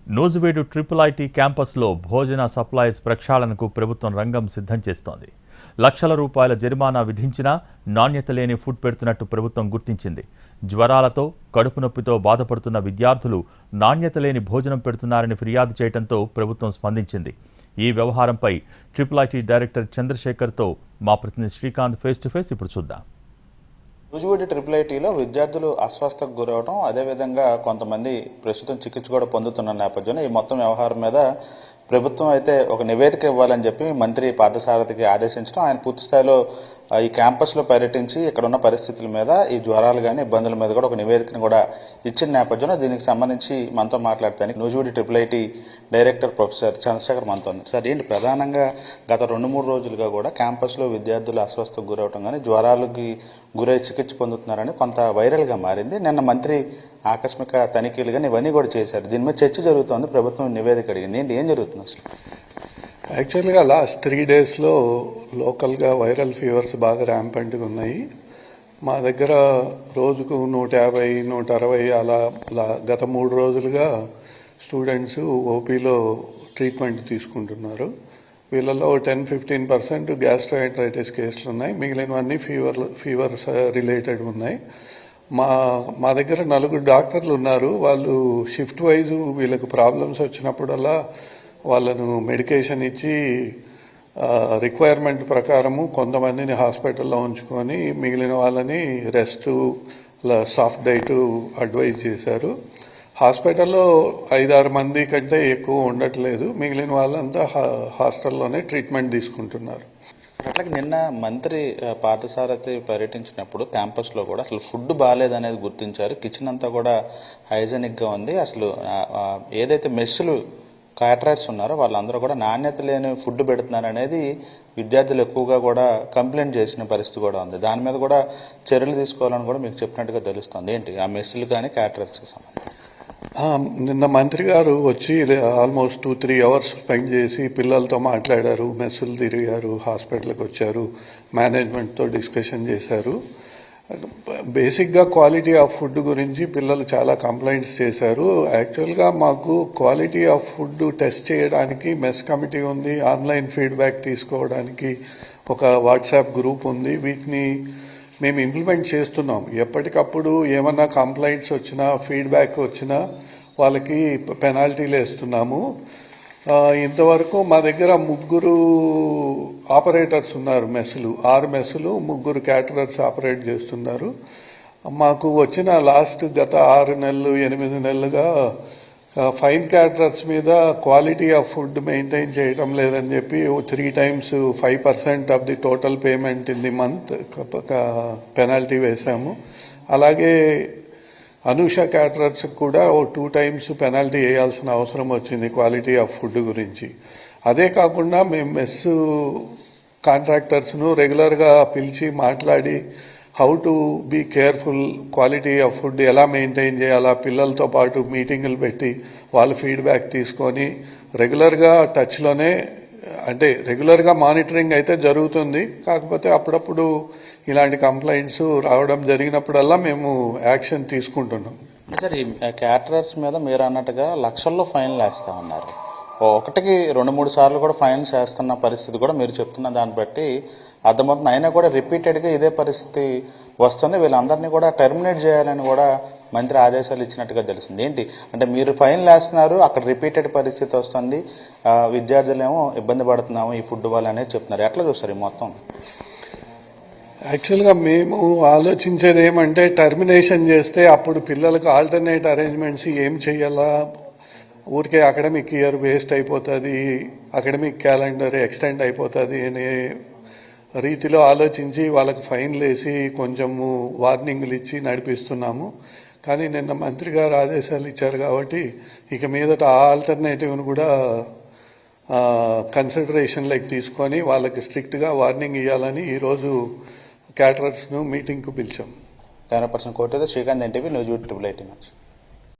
Nuzvid IIIT క్యాంపస్లో భోజన supplies ప్రక్షాళనకు ప్రభుత్వం రంగం సిద్ధం చేస్తోంది. లక్షల రూపాయల జరిమానా విధించినా నాణ్యత లేని ఫుడ్ పెడుతున్నట్టు ప్రభుత్వం గుర్తించింది. జ్వరాలతో, కడుపు నొప్పితో బాధపడుతున్న విద్యార్థులు నాణ్యత లేని భోజనం పెడుతున్నారని ఫిర్యాదు చేయడంతో ప్రభుత్వం స్పందించింది. ఈ వ్యవహారంపై IIIT డైరెక్టర్ చంద్రశేఖర్తో మా ప్రతినిధి శ్రీకాంత్ ఫేస్ టు ఫేస్ ఇప్పుడు చూద్దాం. నూజివీడు IIITలో విద్యార్థులు అస్వస్థకు గురవడం, అదేవిధంగా కొంతమంది ప్రస్తుతం చికిత్స కూడా పొందుతున్న నేపథ్యంలో ఈ మొత్తం వ్యవహారం మీద ప్రభుత్వం అయితే ఒక నివేదిక ఇవ్వాలని చెప్పి మంత్రి పార్థసారథికి ఆదేశించడం, ఆయన పూర్తిస్థాయిలో ఈ క్యాంపస్లో పర్యటించి ఇక్కడ ఉన్న పరిస్థితుల మీద, ఈ జ్వరాలు కానీ ఇబ్బందుల మీద కూడా ఒక నివేదికను కూడా ఇచ్చిన నేపథ్యంలో దీనికి సంబంధించి మనతో మాట్లాడటానికి Nuzvid IIIT director professor Chandrashekar మనతో ఉన్నారు. సార్, ఏంటి ప్రధానంగా గత 2-3 రోజులుగా కూడా క్యాంపస్లో విద్యార్థులు అస్వస్థకు గురవడం కానీ, జ్వరాలకి గురై చికిత్స పొందుతున్నారని కొంత వైరల్గా మారింది. నిన్న మంత్రి ఆకస్మిక తనిఖీలు కానీ ఇవన్నీ కూడా చేశారు. దీని మీద చర్చ జరుగుతోంది, ప్రభుత్వం నివేదిక అడిగింది. ఏంటి ఏం జరుగుతుంది అసలు? యాక్చువల్గా లాస్ట్ 3 డేస్లో లోకల్గా వైరల్ ఫీవర్స్ బాగా ర్యాంపెంట్గా ఉన్నాయి. మా దగ్గర రోజుకు 150, 160 అలా గత 3 రోజులుగా స్టూడెంట్స్ ఓపీలో ట్రీట్మెంట్ తీసుకుంటున్నారు. వీళ్ళలో 10-15% గ్యాస్ట్రోఎంటరైటిస్ కేసులు ఉన్నాయి. మిగిలినవన్నీ ఫీవర్స్ రిలేటెడ్ ఉన్నాయి. మా దగ్గర 4 డాక్టర్లు ఉన్నారు. వాళ్ళు షిఫ్ట్ వైజ్ వీళ్ళకి ప్రాబ్లమ్స్ వచ్చినప్పుడల్లా వాళ్ళను మెడికేషన్ ఇచ్చి రిక్వైర్మెంట్ ప్రకారము కొంతమందిని హాస్పిటల్లో ఉంచుకొని మిగిలిన వాళ్ళని రెస్ట్, సాఫ్ట్ డైట్ అడ్వైజ్ చేశారు. హాస్పిటల్లో 5-6 మంది కంటే ఎక్కువ ఉండట్లేదు. మిగిలిన వాళ్ళంతా హాస్టల్లోనే ట్రీట్మెంట్ తీసుకుంటున్నారు. అట్లాగే నిన్న మంత్రి పార్థసారథి పర్యటించినప్పుడు క్యాంపస్లో కూడా అసలు ఫుడ్ బాగాలేదనేది గుర్తించారు. కిచెన్ అంతా కూడా హైజెనిక్గా ఉంది. అసలు ఏదైతే మెస్సులు క్యాటరర్స్ ఉన్నారో వాళ్ళందరూ కూడా నాణ్యత లేని ఫుడ్ పెడుతున్నారు అనేది విద్యార్థులు ఎక్కువగా కూడా కంప్లైంట్ చేసిన పరిస్థితి కూడా ఉంది. దాని మీద కూడా చర్యలు తీసుకోవాలని కూడా మీకు చెప్పినట్టుగా తెలుస్తుంది. ఏంటి ఆ మెస్సులు కానీ క్యాటరర్స్కి సంబంధించి? నిన్న మంత్రి గారు వచ్చి ఆల్మోస్ట్ 2-3 అవర్స్ స్పెండ్ చేసి పిల్లలతో మాట్లాడారు, మెస్సులు తిరిగారు, హాస్పిటల్కి వచ్చారు, మేనేజ్మెంట్తో డిస్కషన్ చేశారు. బేసిక్గా క్వాలిటీ ఆఫ్ ఫుడ్ గురించి పిల్లలు చాలా కంప్లైంట్స్ చేశారు. యాక్చువల్గా మాకు క్వాలిటీ ఆఫ్ ఫుడ్ టెస్ట్ చేయడానికి మెస్ కమిటీ ఉంది, ఆన్లైన్ ఫీడ్బ్యాక్ తీసుకోవడానికి ఒక వాట్సాప్ గ్రూప్ ఉంది. వీటిని మేము ఇంప్లిమెంట్ చేస్తున్నాం. ఎప్పటికప్పుడు ఏమన్నా కంప్లైంట్స్ వచ్చినా, ఫీడ్బ్యాక్ వచ్చినా వాళ్ళకి పెనాల్టీలు వేస్తున్నాము. ఇంతవరకు మా దగ్గర 3 ఆపరేటర్స్ ఉన్నారు. మెస్సులు 6 మెస్సులు, 3 క్యాటరర్స్ ఆపరేట్ చేస్తున్నారు. మాకు వచ్చిన గత 6 నెలలు 8 నెలలుగా ఫైన్ క్యాటరర్స్ మీద క్వాలిటీ ఆఫ్ ఫుడ్ మెయింటైన్ చేయడం లేదని చెప్పి 3 times 5% of the total payment in the month penalty వేశాము. అలాగే అనూష క్యాటరర్స్ కూడా 2 times పెనాల్టీ వేయాల్సిన అవసరం వచ్చింది క్వాలిటీ ఆఫ్ ఫుడ్ గురించి. అదే కాకుండా మేము మెస్ కాంట్రాక్టర్స్ను రెగ్యులర్గా పిలిచి మాట్లాడి how to be careful, quality of food ఎలా మెయింటైన్ చేయాలా, పిల్లలతో పాటు మీటింగులు పెట్టి వాళ్ళ ఫీడ్బ్యాక్ తీసుకొని రెగ్యులర్గా టచ్లోనే, అంటే రెగ్యులర్గా మానిటరింగ్ అయితే జరుగుతుంది. కాకపోతే అప్పుడప్పుడు ఇలాంటి కంప్లైంట్స్ రావడం జరిగినప్పుడల్లా మేము యాక్షన్ తీసుకుంటున్నాం. సార్, ఈ క్యాటరర్స్ మీద మీరు అన్నట్టుగా లక్షల్లో ఫైన్లు వేస్తా ఉన్నారు. ఒకటికి 2-3 సార్లు కూడా ఫైన్స్ వేస్తున్న పరిస్థితి కూడా మీరు చెప్తున్న దాన్ని బట్టి అర్థమవుతుంది. అయినా కూడా రిపీటెడ్గా ఇదే పరిస్థితి వస్తుంది. వీళ్ళందరినీ కూడా టెర్మినేట్ చేయాలని కూడా మంత్రి ఆదేశాలు ఇచ్చినట్టుగా తెలిసింది. ఏంటి అంటే మీరు ఫైన్లు వేస్తున్నారు, అక్కడ రిపీటెడ్ పరిస్థితి వస్తుంది, విద్యార్థులేమో ఇబ్బంది పడుతున్నాము ఈ ఫుడ్ వల్ల అనేది చెప్తున్నారు. ఎట్లా చూస్తారు ఈ మొత్తం? యాక్చువల్గా మేము ఆలోచించేది ఏమంటే, టర్మినేషన్ చేస్తే అప్పుడు పిల్లలకు ఆల్టర్నేట్ అరేంజ్మెంట్స్ ఏం చేయాలా, ఊరికే అకాడమిక్ ఇయర్ వేస్ట్ అయిపోతుంది, అకాడమిక్ క్యాలెండర్ ఎక్స్టెండ్ అయిపోతుంది అనే రీతిలో ఆలోచించి వాళ్ళకి ఫైన్లు వేసి కొంచెము వార్నింగ్లు ఇచ్చి నడిపిస్తున్నాము. కానీ నిన్న మంత్రి గారు ఆదేశాలు ఇచ్చారు కాబట్టి ఇక మీదట ఆ ఆల్టర్నేటివ్ను కూడా కన్సిడరేషన్లోకి తీసుకొని వాళ్ళకి స్ట్రిక్ట్గా వార్నింగ్ ఇవ్వాలని ఈరోజు క్యాటరర్స్ను మీటింగ్కు పిలిచాం. కెమెరా పర్సన్ కోటేదో శ్రీకాంత్, NTV, నూజివీడు IIIT నుంచి.